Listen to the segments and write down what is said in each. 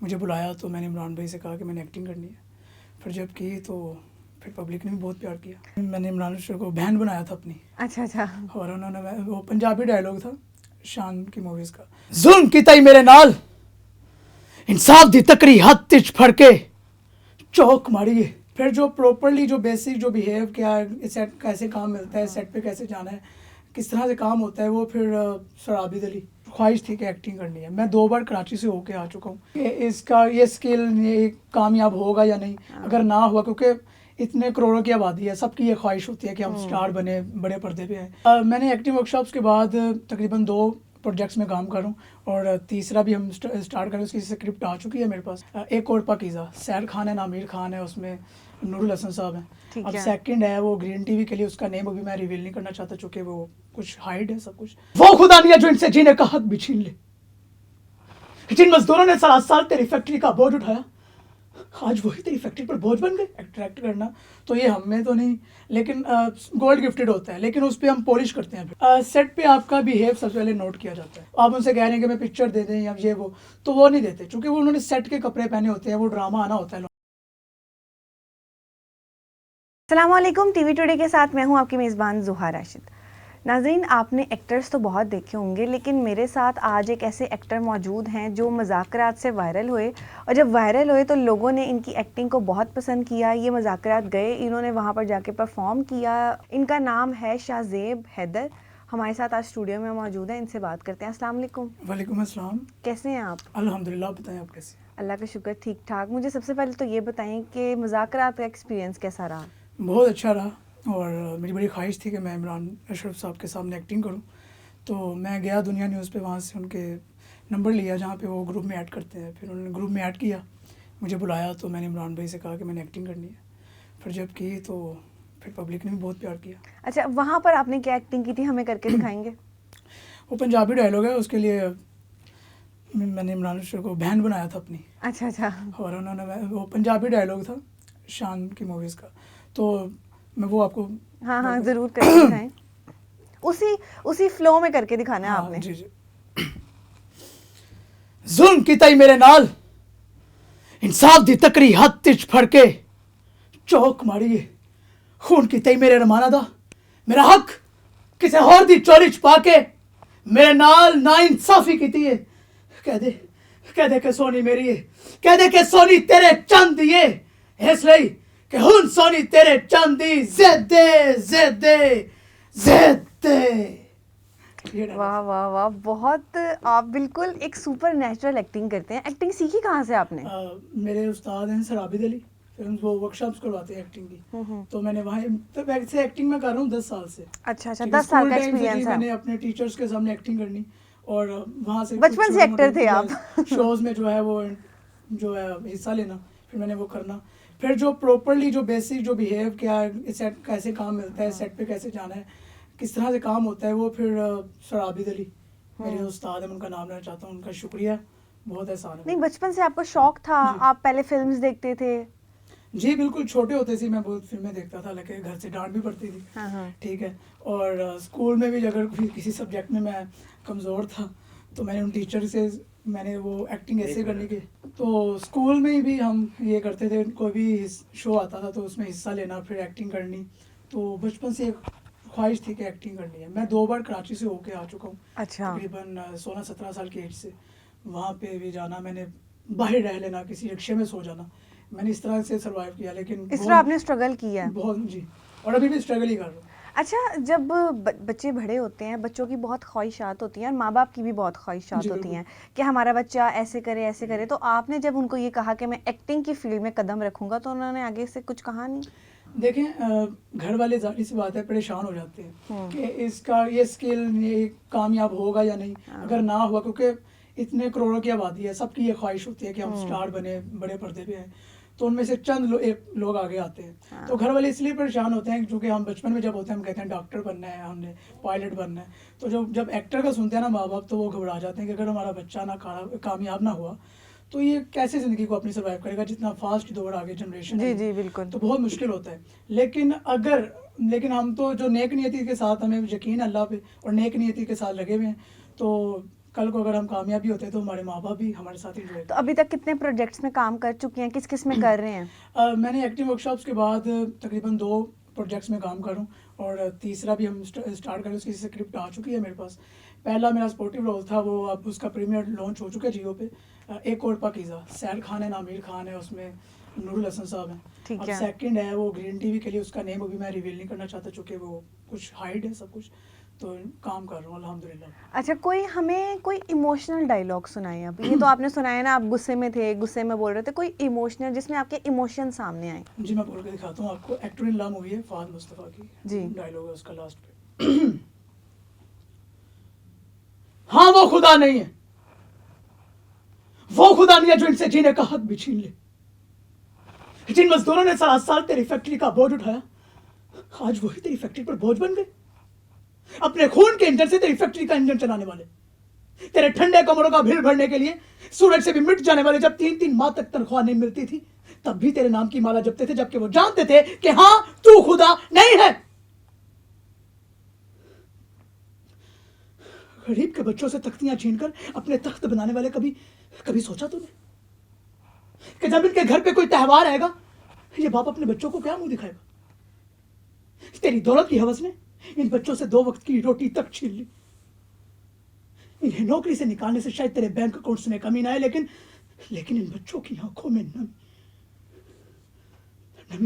मुझे बुलाया तो मैंने इमरान भाई से कहा कि मैंने एक्टिंग करनी है। फिर जब की तो फिर पब्लिक ने भी बहुत प्यार किया। मैंने इमरान हाशमी को बहन बनाया था अपनी। अच्छा। और उन्होंने वो पंजाबी डायलॉग था शान की मूवीज़ का, जुल्म की तई मेरे नाल इंसाफ दी तकरी हद तिच फड़के चौक मारिए। फिर जो प्रॉपरली जो बेसिक जो बिहेव क्या है, सेट कैसे काम मिलता है, सेट पे कैसे जाना है, किस तरह से काम होता है, वो फिर सर आबिद अली ख्वाहिश थी कि एक्टिंग करनी है। मैं 2 बार कराची से होके आ चुका हूँ कि इसका ये स्किल ये कामयाब होगा या नहीं। अगर ना हुआ, क्योंकि इतने करोड़ों की आबादी है, सबकी ये ख्वाहिश होती है कि हम स्टार बने, बड़े पर्दे पे आए। मैंने एक्टिंग वर्कशॉप्स के बाद तकरीबन 2 प्रोजेक्ट्स में काम कर रहा हूँ और तीसरा भी हम स्टार्ट करें, उसकी स्क्रिप्ट आ चुकी है मेरे पास। एक और पाकीज़ा, सैर खान है, आमिर खान है, उसमें नूरुल हसन साहब हैं। अब सेकंड है वो ग्रीन टीवी के लिए, उसका नेम अभी मैं रिवील नहीं करना चाहता चूँकि वो कुछ हाइड है सब कुछ। वो खुदा नहीं है जो इनसे जीने का हक भी छीन ले, जिन मजदूरों ने 7 साल तेरी फैक्ट्री का बोझ उठाया, आज वही तेरी फैक्ट्री पर बोझ बन गए। एक्ट करना तो ये हम में तो नहीं, लेकिन गोल्ड गिफ्टेड होता है, लेकिन उस पर हम पॉलिश करते हैं। सेट पे आपका बिहेव सबसे पहले नोट किया जाता है। आप उनसे कह रहे हैं कि मैं पिक्चर दे दें या ये वो, तो वो नहीं देते, क्योंकि वो उन्होंने सेट के कपड़े पहने होते हैं, वो ड्रामा आना होता है। अस्सलामुअलैकुम, टीवी टुडे के साथ मैं हूं आपकी मेज़बान ज़ुहा राशिद। नाज़रीन, आपने एक्टर्स तो बहुत देखे होंगे, लेकिन मेरे साथ आज एक ऐसे एक्टर मौजूद हैं जो मज़ाकरात से वायरल हुए, और जब वायरल हुए तो लोगों ने इनकी एक्टिंग को बहुत पसंद किया। ये मज़ाकरात गए, इन्होंने वहाँ पर जाके परफॉर्म किया। इनका नाम है शाहज़ेब हैदर। हमारे साथ आज स्टूडियो में मौजूद हैं, इनसे बात करते हैं। अस्सलाम वालेकुम। वालेकुम अस्सलाम। कैसे हैं आप? अल्हम्दुलिल्लाह, बताएं आप कैसे? अल्लाह का शुक्र, ठीक ठाक। मुझे सबसे पहले तो ये बताएं कि मज़ाकरात का एक्सपीरियंस कैसा रहा? बहुत अच्छा रहा, और मेरी बड़ी ख्वाहिश थी कि मैं इमरान अशरफ साहब के सामने एक्टिंग करूं। तो मैं गया दुनिया न्यूज़ पे, वहाँ से उनके नंबर लिया जहाँ पे वो ग्रुप में ऐड करते हैं। फिर उन्होंने ग्रुप में ऐड किया, मुझे बुलाया तो मैंने इमरान भाई से कहा कि मैंने एक्टिंग करनी है। फिर जब की तो फिर पब्लिक ने भी बहुत प्यार किया। अच्छा, वहाँ पर आपने क्या एक्टिंग की थी, हमें करके दिखाएंगे? वो पंजाबी डायलॉग है, उसके लिए मैंने इमरान अशरफ को बहन बनाया था अपनी। अच्छा। और उन्होंने वो पंजाबी डायलॉग था शान की मूवीज़ का, तो मैं वो आपको हाँ ज़रूर करके दिखाएं। उसी फ्लो में करके दिखाना है आपने। जी। जुल्म की तई मेरे नाल इंसाफ दी तकरी हद तिच फड़के चौक मारिए। खून की तई मेरे रमाना दा मेरा हक किसे होर दी चोरी छुपा के मेरे नाल ना इंसाफी की है। कह दे के सोनी मेरी है, कह दे के सोनी तेरे चंद दिए, इसलिए कि हुन सोनी तेरे चंद दी जिद्दे वाह वाह वाह, बहुत आप बिल्कुल एक सुपर नेचुरल एक्टिंग करते हैं। एक्टिंग सीखी कहाँ से आपने? मेरे उस्ताद हैं सर आबिद अली, फिर वो वर्कशॉप्स करवाते हैं एक्टिंग की। तो मैंने वहाँ, तो वैसे एक्टिंग में कर रहा हूँ 10 साल से। अच्छा, 10 साल का एक्सपीरियंस है। मैंने अपने टीचर्स के सामने एक्टिंग करनी, और वहाँ से बचपन से एक्टर थे आप? शोज में जो है वो जो है हिस्सा लेना, फिर मैंने वो करना। फिर जो प्रॉपरली जो बेसिक जो बिहेव क्या है, सेट कैसे काम मिलता है, सेट पे कैसे जाना है, किस तरह से काम होता है, वो फिर सर आबिद अली मेरे उस्ताद हैं, उनका नाम लेना चाहता हूँ, उनका शुक्रिया, बहुत एहसान है। नहीं, बचपन से आपको शौक था, आप पहले फिल्म्स देखते थे? जी बिल्कुल, छोटे होते से मैं बहुत फिल्में देखता था, लेकिन घर से डांट भी पड़ती थी। ठीक है, और स्कूल में भी अगर किसी सब्जेक्ट में मैं कमज़ोर था तो मैंने उन टीचर से मैंने वो एक्टिंग ऐसे करने की, तो स्कूल में भी हम ये करते थे, कोई भी शो आता था तो उसमें हिस्सा लेना, फिर एक्टिंग करनी। तो बचपन से एक ख्वाहिश थी कि एक्टिंग करनी है। मैं 2 बार कराची से होके आ चुका हूँ। अच्छा। तकरीबन 16-17 साल की एज से वहाँ पे भी जाना, मैंने बाहर रह लेना, किसी रिक्शे में सो जाना, मैंने इस तरह से सर्वाइव किया। लेकिन इस तरह आपने स्ट्रगल किया है? बहुत जी, और अभी भी स्ट्रगल ही कर रहा हूँ। अच्छा, जब बच्चे बड़े होते हैं, बच्चों की बहुत ख्वाहिशात होती हैं, और माँ बाप की भी बहुत ख्वाहिशात होती हैं कि हमारा बच्चा ऐसे करे, तो आपने जब उनको ये कहा कि मैं एक्टिंग की फील्ड में कदम रखूंगा, तो उन्होंने आगे से कुछ कहा नहीं? देखें, घर वाले जाहिर सी बात है परेशान हो जाते हैं कि इसका ये स्किल ये कामयाब होगा या नहीं। अगर ना हुआ, क्योंकि इतने करोड़ों की आबादी है, सबकी ये ख्वाहिश होती है कि हम स्टार बने, बड़े पर्दे पे हैं, तो उनमें से चंद एक लोग आगे आते हैं। तो घर वाले इसलिए परेशान होते हैं क्योंकि हम बचपन में जब होते हैं हम कहते हैं डॉक्टर बनना है, हमने पायलट बनना है। तो जब एक्टर का सुनते हैं ना माँ बाप, तो वो घबरा जाते हैं कि अगर हमारा बच्चा ना कामयाब ना हुआ तो ये कैसे ज़िंदगी को अपनी सर्वाइव करेगा, जितना फास्ट दौड़ आगे जनरेशन है। जी बिल्कुल। तो बहुत मुश्किल होता है। लेकिन हम तो जो नेक नियति के साथ, हमें यकीन है अल्लाह पे और नेक नियति के साथ लगे हुए हैं, तो कल को अगर हम कामयाबी होते हैं तो हमारे माँ बाप भी हमारे साथ इंजॉय तो अभी तक कितने प्रोजेक्ट्स में काम कर चुके हैं, किस किस में कर रहे हैं? मैंने एक्टिंग वर्कशॉप्स के बाद तकरीबन 2 प्रोजेक्ट्स में काम करूँ और तीसरा भी हम स्टार्ट करें, उसकी स्क्रिप्ट आ चुकी है मेरे पास। पहला मेरा स्पोर्टिव रोल था, वो अब उसका प्रीमियर लॉन्च हो चुका है जियो पे। एक और पाकीज़ा, सैर खान है, आमिर खान है उसमें, नूरुल हसन साहब हैं। ठीक अब है। सेकंड है वो ग्रीन टीवी के लिए, उसका नेम अभी मैं रिवील नहीं करना चाहता चूँकि वो कुछ हाइड है सब कुछ, तो काम कर रहा हूँ अल्हम्दुलिल्लाह। अच्छा, कोई हमें कोई इमोशनल डायलॉग सुनाए। अब ये तो आपने सुनाया ना, आप गुस्से में थे, गुस्से में बोल रहे थे, कोई इमोशनल जिसमें आपके इमोशन सामने आए। जी मैं बोल के दिखाता हूँ आपको। एक्टर इन ला मूवी है, फहद मुस्तफ़ा की जी। डायलॉग है उसका लास्ट पे। हाँ वो खुदा नहीं है, वो खुदा नहीं है जो इनसे जीने का हक भी छीन ले। जिन मजदूरों ने 7 साल तेरी फैक्ट्री का बोझ उठाया, आज वही तेरी फैक्ट्री पर बोझ बन गए। अपने खून के इंजन से तेरी फैक्ट्री का इंजन चलाने वाले, तेरे ठंडे कमरों का बिल भरने के लिए सूरज से भी मिट जाने वाले, जब 3-3 माह तक तनख्वाह नहीं मिलती थी तब भी तेरे नाम की माला जपते थे, जबकि वो जानते थे कि हाँ तू खुदा नहीं है। गरीब के बच्चों से तख्तियां छीनकर अपने तख्त बनाने वाले, कभी कभी सोचा तूने कि जब इनके घर पे कोई त्योहार आएगा ये बाप अपने बच्चों को क्या मुंह दिखाएगा? तेरी दौलत की हवस ने इन बच्चों से 2 वक्त की रोटी तक छीन ली। इन्हें नौकरी से निकालने से शायद तेरे बैंक अकाउंट्स में कमी ना आए, लेकिन इन बच्चों की आंखों में नमी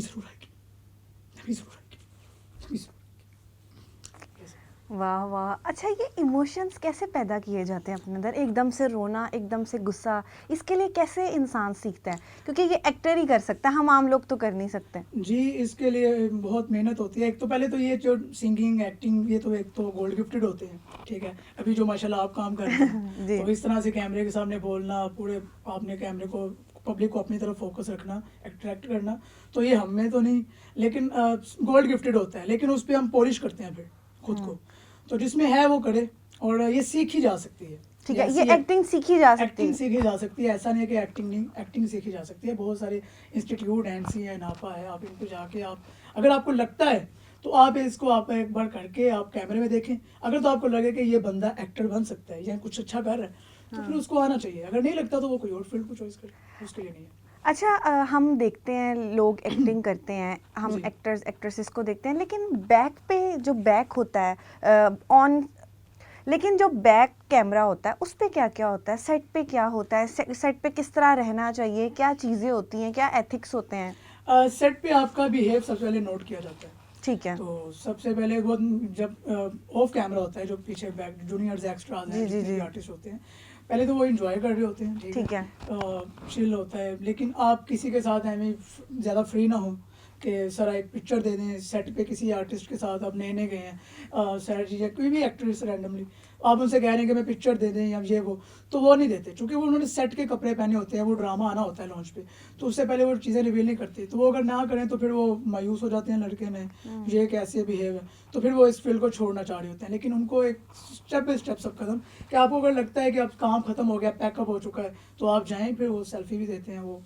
जरूर आएगी, नमी जरूर आएगी, नमी जरूर। वाह वाह। अच्छा, ये इमोशंस कैसे पैदा किए जाते हैं अपने अंदर? एकदम से रोना, एकदम से गुस्सा, इसके लिए कैसे इंसान सीखता है? क्योंकि ये एक्टर ही कर सकता है, हम आम लोग तो कर नहीं सकते। जी इसके लिए बहुत मेहनत होती है। एक तो पहले तो ये जो सिंगिंग एक्टिंग, ये तो एक तो गोल्ड गिफ्टेड होते हैं, ठीक है। अभी जो माशाल्लाह आप काम कर रहे हैं जी। तो इस तरह से कैमरे के सामने बोलना, पूरे आपने कैमरे को, पब्लिक को अपनी तरफ फोकस रखना, अट्रैक्ट करना, तो ये हम में तो नहीं, लेकिन गोल्ड गिफ्टेड होता है। लेकिन उस पर हम पॉलिश करते हैं फिर खुद को, तो जिसमें है वो करे, और ये सीखी जा सकती है। ठीक है, ऐसी ये एक्टिंग सीखी जा सकती एक्टिंग है। सीखी जा सकती है, ऐसा नहीं है कि एक्टिंग नहीं, एक्टिंग सीखी जा सकती है। बहुत सारे इंस्टीट्यूट हैं, सी है, नापा है, आप इनको जाके आप, अगर आपको लगता है तो आप इसको आप एक बार करके आप कैमरे में देखें। अगर तो आपको लगे कि ये बंदा एक्टर बन सकता है या कुछ अच्छा कर रहा है तो फिर उसको आना चाहिए। अगर नहीं लगता तो वो कोई और फील्ड को चॉइस करे, उसके लिए नहीं है। अच्छा, हम देखते हैं लोग एक्टिंग करते हैं, हम जी। एक्टर्स एक्ट्रेसेस को देखते हैं, लेकिन बैक पे जो बैक होता है ऑन, लेकिन जो बैक कैमरा होता है उस पे क्या क्या होता है, सेट पे क्या होता है, सेट पे किस तरह रहना चाहिए, क्या चीज़ें होती हैं, क्या एथिक्स होते हैं? सेट पे आपका बिहेव सबसे पहले नोट किया जाता है। ठीक है। तो सबसे पहले वो जब ऑफ कैमरा होता है, जो पीछे बैक जूनियर्स एक्स्ट्राज हैं, जी, जी, जितने भी जी। आर्टिस्ट होते हैं, पहले तो वो एंजॉय कर रहे होते हैं, ठीक है। चिल होता है। लेकिन आप किसी के साथ हमें ज़्यादा फ्री ना हो कि सर एक पिक्चर दे दें, सेट पे किसी आर्टिस्ट के साथ आप नए गए हैं, सर जी या कोई भी एक्ट्रेस रैंडमली आप उनसे कह रहे हैं कि मैं पिक्चर दे दें या ये वो, तो वो नहीं देते, क्योंकि वो उन्होंने सेट के कपड़े पहने होते हैं, वो ड्रामा आना होता है लॉन्च पे, तो उससे पहले वो चीज़ें रिवील नहीं करती। तो वो अगर ना करें तो फिर वो मायूस हो जाते हैं लड़के में, ये कैसे बिहेव है, तो फिर वो इस फील्ड को छोड़ना चाह रहे होते हैं। लेकिन उनको एक स्टेप बाई स्टेप सब कदम, कि आपको अगर लगता है कि अब काम खत्म हो गया, पैकअप हो चुका है, तो आप जाएँ, फिर वो सेल्फी भी देते हैं, वो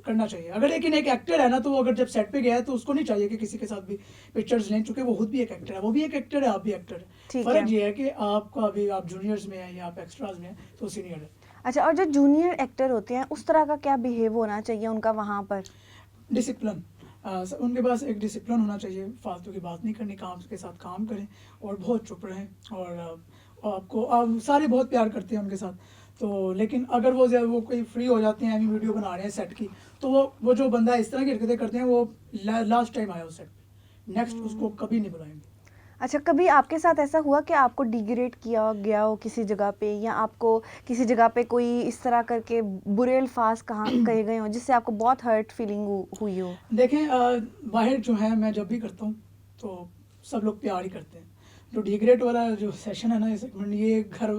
करना चाहिए। अगर लेकिन एक एक्टर है ना, तो वो अगर जब सेट पे गया है तो उसको नहीं चाहिए कि किसी के साथ भी पिक्चर्स लें, चूंकि वो खुद भी एक एक्टर है, वो भी एक एक्टर है, आप भी एक्टर है। ठीक फर्क है। ये है कि आपका अभी आप जूनियर्स में हैं या आप एक्स्ट्राज में हैं तो सीनियर है। अच्छा, और जो जूनियर एक्टर होते हैं उस तरह का क्या बिहेव होना चाहिए उनका वहाँ पर? डिसिप्लिन, उनके पास एक डिसिप्लिन होना चाहिए, फालतू की बात नहीं करनी, काम के साथ काम करें और बहुत चुप रहें, और आपको आप सारे बहुत प्यार करते हैं उनके साथ। तो लेकिन अगर वो कोई फ्री हो जाते हैं, अभी वीडियो बना रहे हैं सेट की, तो वो जो बंदा इस तरह की हरकतें करते हैं, वो लास्ट टाइम आया उस सेट पे, नेक्स्ट उसको कभी नहीं बुलाएंगे। अच्छा, कभी आपके साथ ऐसा हुआ कि आपको डिग्रेड किया गया हो किसी जगह पे, या आपको किसी जगह पे कोई इस तरह करके बुरे अल्फाज कहे गए हो जिससे आपको बहुत हर्ट फीलिंग हुई हो? देखें, बाहर जो है मैं जब भी करता हूँ तो सब लोग प्यार ही करते हैं। जो डिग्रेड वाला जो सेशन है ना, ये सेगमेंट, ये घर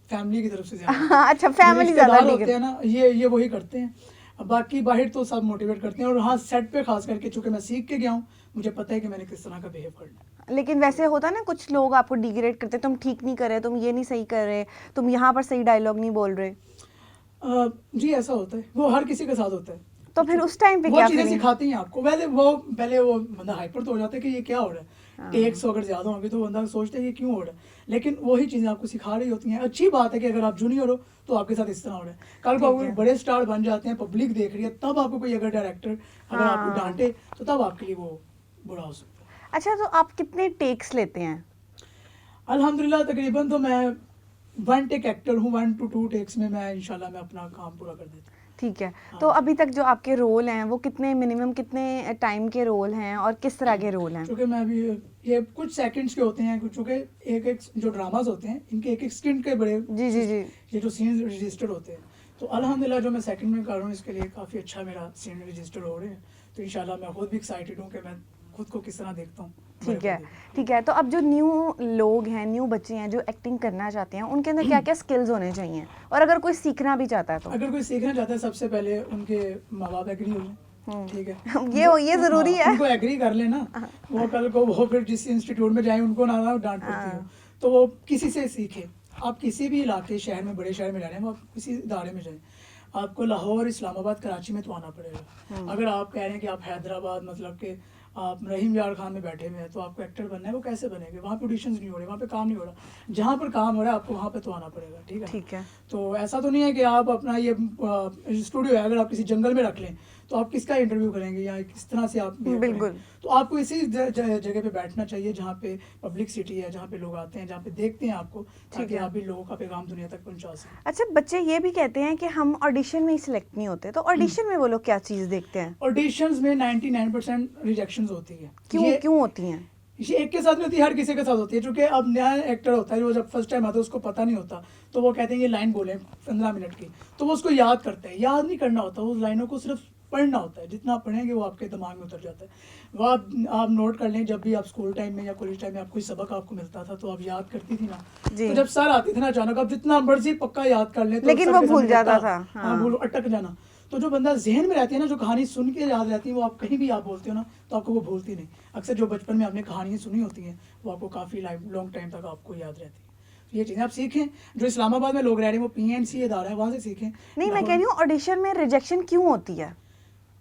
फैमिली की तरफ से ज़्यादा अच्छा, फैमिली ज़्यादा रिश्तेदार होते डिग्रेड। हैं ना, ये वही करते हैं। बाकी बाहर तो सब मोटिवेट करते हैं, और हाँ सेट पे खास करके चूंकि मैं सीख के गया हूँ, मुझे पता है कि मैंने किस तरह का बिहेव करना है। लेकिन वैसे होता है ना, कुछ लोग आपको डिग्रेड करते, तुम ठीक नहीं कर रहे, तुम ये नहीं सही कर रहे, तुम यहाँ पर सही डायलॉग नहीं बोल रहे। जी ऐसा होता है, वो हर किसी के साथ होता है। तो फिर उस टाइम पे वो क्या चीज़ें feeling? सिखाती हैं आपको। पहले वो बंदा हाइपर तो हो जाता है कि ये क्या हो रहा है, टेक्स अगर ज़्यादा होंगे तो बंदा सोचता है ये क्यों हो रहा है, लेकिन वही चीज़ें आपको सिखा रही होती हैं। अच्छी बात है कि अगर आप जूनियर हो तो आपके साथ इस तरह हो रहा है, कल को ठीक आप है। बड़े स्टार बन जाते हैं, पब्लिक देख रही है, तब आपको कोई अगर डायरेक्टर अगर आपको हाँ। डांटे तो तब आपके लिए वो बुरा हो सकता है। अच्छा, तो आप कितने टेक्स लेते हैं? अल्हम्दुलिल्लाह तकरीबन तो मैं 1 टेक एक्टर हूँ, 1 to 2 टेक्स में मैं इंशाल्लाह मैं अपना काम पूरा कर देता हूँ। ठीक है। हाँ तो जी। अभी तक जो आपके रोल हैं वो कितने मिनिमम कितने टाइम के रोल हैं और किस तरह के रोल हैं? चूँकि मैं अभी ये कुछ सेकंड्स के होते हैं, चूँकि एक-एक जो ड्रामास होते हैं इनके एक-एक स्किंट के बड़े जी जी जी। ये जो सीन्स रजिस्टर होते हैं, तो अल्हम्दुलिल्लाह जो मैं सेकंड में कर रहा हूँ इसके लिए काफ़ी अच्छा मेरा सीन रजिस्टर हो रहे हैं। तो इंशाल्लाह मैं खुद भी एक्साइटेड हूँ कि मैं खुद को किस तरह देखता हूँ। ठीक बड़े है। पर्दे पे। ठीक है, तो अब जो न्यू लोग हैं, न्यू बच्चे हैं जो एक्टिंग करना चाहते हैं, उनके अंदर क्या क्या स्किल्स होने चाहिए, और अगर कोई सीखना भी चाहता है तो? अगर कोई सीखना चाहता है सबसे पहले उनके माँ बाप एग्री हो जाए, ठीक है। ये ज़रूरी है। उनको एग्री कर लेना, वो कल को वो फिर जिस इंस्टीट्यूट में जाए उनको ना डांट पड़ती हो, तो वो किसी से सीखे। आप किसी भी इलाके शहर में, बड़े शहर में रह रहे हैं, आप किसी इदारे में जाएं, आपको लाहौर, इस्लामाबाद, कराची में तो आना पड़ेगा। अगर आप कह रहे हैं कि आप हैदराबाद, मतलब कि आप रहीम यार खान में बैठे हुए हैं तो आपको एक्टर बनना है, वो कैसे बनेंगे? वहाँ पे ऑडिशंस नहीं हो रहे, वहाँ पे काम नहीं हो रहा। जहाँ पर काम हो रहा है आपको वहाँ पे तो आना पड़ेगा, ठीक है। ठीक है। तो ऐसा तो नहीं है कि आप अपना ये स्टूडियो है, अगर आप किसी जंगल में रख लें तो आप किसका इंटरव्यू करेंगे या किस तरह से आप behave बिल्कुल। करेंगे? तो आपको इसी जगह पे बैठना चाहिए जहाँ पे पब्लिक सिटी है, जहाँ पे लोग आते हैं, जहाँ पे देखते हैं आपको, ताकि है। आप भी लोगों का पैगाम दुनिया तक पहुँचा सकें। अच्छा, बच्चे ये भी कहते हैं कि हम ऑडिशन में ही सिलेक्ट नहीं होते, तो ऑडिशन में वो लोग क्या चीज़ देखते हैं? ऑडिशंस में 99% रिजेक्शंस होती है। क्यों क्यों होती हैं? ये एक के साथ नहीं होती, हर किसी के साथ होती है। क्योंकि अब नया एक्टर होता है, वो जब फर्स्ट टाइम आता है उसको पता नहीं होता, तो वो कहते हैं ये लाइन बोले 15 मिनट की, तो वो उसको याद करते हैं। याद नहीं करना होता, उस लाइनों को सिर्फ पढ़ना होता है। जितना आप पढ़ेंगे वो आपके दिमाग में उतर जाता है। वो आप नोट कर लें, जब भी आप स्कूल टाइम में या कॉलेज टाइम में आप कोई सबक आपको मिलता था तो आप याद करती थी ना, जी। तो जब सर आते थे ना अचानक, आप जितना मर्जी पक्का याद कर लें तो लेकिन सर वो के भूल सामने जाता अटक- था। हाँ, भूल अटक जाना। तो जो बंदा जहन में रहती है ना, जो कहानी सुन के याद रहती है, वो आप कहीं भी आप बोलते हो ना तो आपको वो भूलती नहीं। अक्सर जो बचपन में आपने कहानियाँ सुनी होती हैं वो आपको काफ़ी लॉन्ग टाइम तक आपको याद रहती है। तो ये चीज़ें आप सीखें। जो इस्लामाबाद में लोग रह रहे हैं वो PNC इदारा है, वहाँ से सीखें। नहीं, मैं कह रही हूँ ऑडिशन में रिजेक्शन क्यों होती है?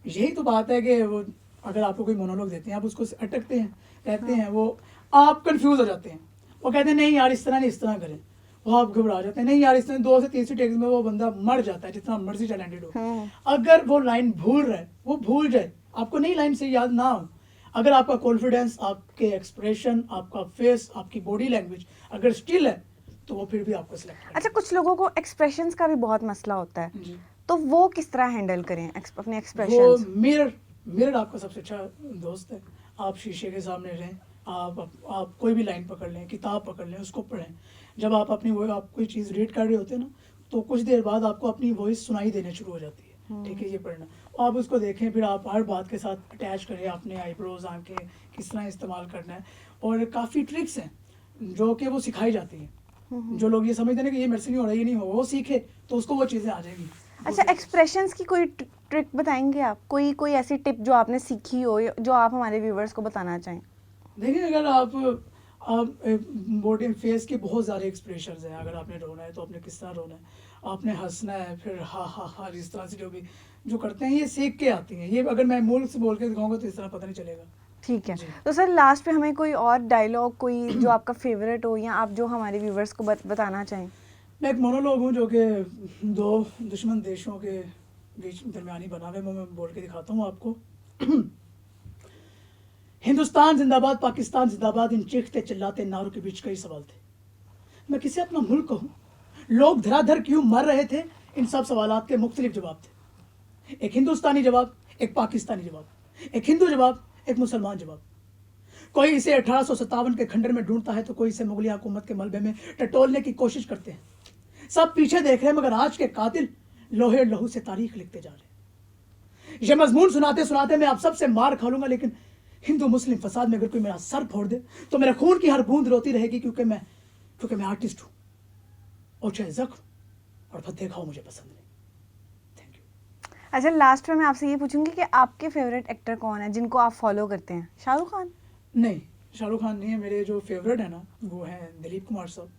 यही तो बात है कि वो अगर आपको कोई मोनोलॉग देते हैं, आप उसको अटकते हैं, कहते हैं, वो आप कंफ्यूज हो जाते हैं। वो कहते हैं नहीं यार इस तरह नहीं, इस तरह करें। वो आप घबरा जाते हैं, नहीं यार इस तरह 2 से 3 टेक्स में वो बंदा मर जाता है, जितना मर्जी टैलेंटेड हो। अगर वो लाइन भूल रहा है, वो भूल जाए, आपको नई लाइन से याद ना हो। अगर आपका कॉन्फिडेंस, आपके एक्सप्रेशन, आपका फेस, आपकी बॉडी लैंग्वेज अगर स्टिल है तो वो फिर भी आपको सिलेक्ट करेगा। अच्छा, कुछ लोगों को एक्सप्रेशंस का भी बहुत मसला होता है, जी। तो वो किस तरह हैंडल करें अपने वो एक्सप्रेशंस? मिरर आपका सबसे अच्छा दोस्त है। आप शीशे के सामने रहें, आप कोई भी लाइन पकड़ लें, किताब पकड़ लें, उसको पढ़ें। जब आप अपनी वो आप कोई चीज़ रीड कर रहे होते हैं ना, तो कुछ देर बाद आपको अपनी वॉइस सुनाई देने शुरू हो जाती है, ठीक है। ये पढ़ना, आप उसको देखें, फिर आप हर बात के साथ अटैच करें अपने आईब्रोज, आंखें किस तरह इस्तेमाल करना है। और काफ़ी ट्रिक्स हैं जो कि वो सिखाई जाती हैं। जो लोग ये समझते हैं कि ये मेरे से नहीं हो रहा, ये नहीं हो, वो सीखे तो उसको वो चीज़ें आ जाएंगी। अच्छा, एक्सप्रेशंस की कोई ट्रिक बताएंगे आप? कोई ऐसी टिप जो आपने सीखी हो, जो आप हमारे व्यूवर्स को बताना चाहें? देखिए, अगर आप बॉडी फेस के बहुत सारे एक्सप्रेशंस हैं। अगर आपने रोना है तो आपने किस तरह रोना है, आपने हंसना है, फिर हा हा हा, इस तरह से जो करते हैं ये सीख के आती हैं। ये अगर मैं मुंह से बोल के दिखाऊंगा तो इस तरह पता नहीं चलेगा। ठीक है। जी। तो सर लास्ट पे हमें कोई और डायलॉग, कोई जो आपका फेवरेट हो, या आप जो हमारे व्यूवर्स को बताना चाहें? मैं एक मोनोलॉग हूँ जो कि 2 दुश्मन देशों के बीच दरमियानी बना हुआ है, मैं बोल के दिखाता हूँ आपको। हिंदुस्तान जिंदाबाद, पाकिस्तान जिंदाबाद, इन चीखते चिल्लाते नारों के बीच कई सवाल थे। मैं किसे अपना मुल्क कहूँ, लोग धराधर क्यों मर रहे थे, इन सब सवालात के मुख्तलिफ जवाब थे। एक हिंदुस्तानी जवाब, एक पाकिस्तानी जवाब, एक हिंदू जवाब, एक मुसलमान जवाब। कोई इसे 1857 के खंडर में ढूंढता है तो कोई इसे मुगलिया हुकूमत के मलबे में टटोलने की कोशिश करते हैं। सब पीछे देख रहे हैं, मगर आज के कातिल लोहे लहू से तारीख लिखते जा रहे हैं। ये मजमून सुनाते सुनाते मैं आप सबसे मार खा लूंगा, लेकिन हिंदू मुस्लिम फसाद में अगर कोई मेरा सर फोड़ दे तो मेरे खून की हर बूंद रोती रहेगी, क्योंकि मैं आर्टिस्ट हूं, और चाहे जख्म और भद्दे खाओ मुझे पसंद नहीं। Thank you. अच्छा, लास्ट में मैं आपसे ये पूछूंगी कि आपके फेवरेट एक्टर कौन है जिनको आप फॉलो करते हैं? शाहरुख खान? नहीं, शाहरुख खान नहीं है। मेरे जो फेवरेट है ना वो हैं दिलीप कुमार साहब,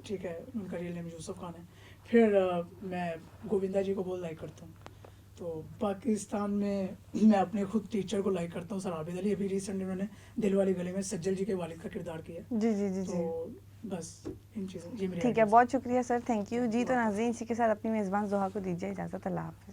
ठीक है, उनका रियल नेम यूसुफ खान है। फिर मैं गोविंदा जी को बहुत लाइक करता हूँ। तो पाकिस्तान में मैं अपने खुद टीचर को लाइक करता हूँ, सर आबिद अली। अभी रिसेंटली उन्होंने दिल वाली गली में सज्जल जी के वालिद का किरदार किया। जी जी जी जी तो बस इन चीज़ों, ये मेरी ठीक है, ideas। बहुत शुक्रिया सर, थैंक यू जी। तो नाज़रीन, इसी के साथ अपनी मेज़बान ज़ोहा को दीजिए इजाज़त। अल्लाह हाफ़िज़।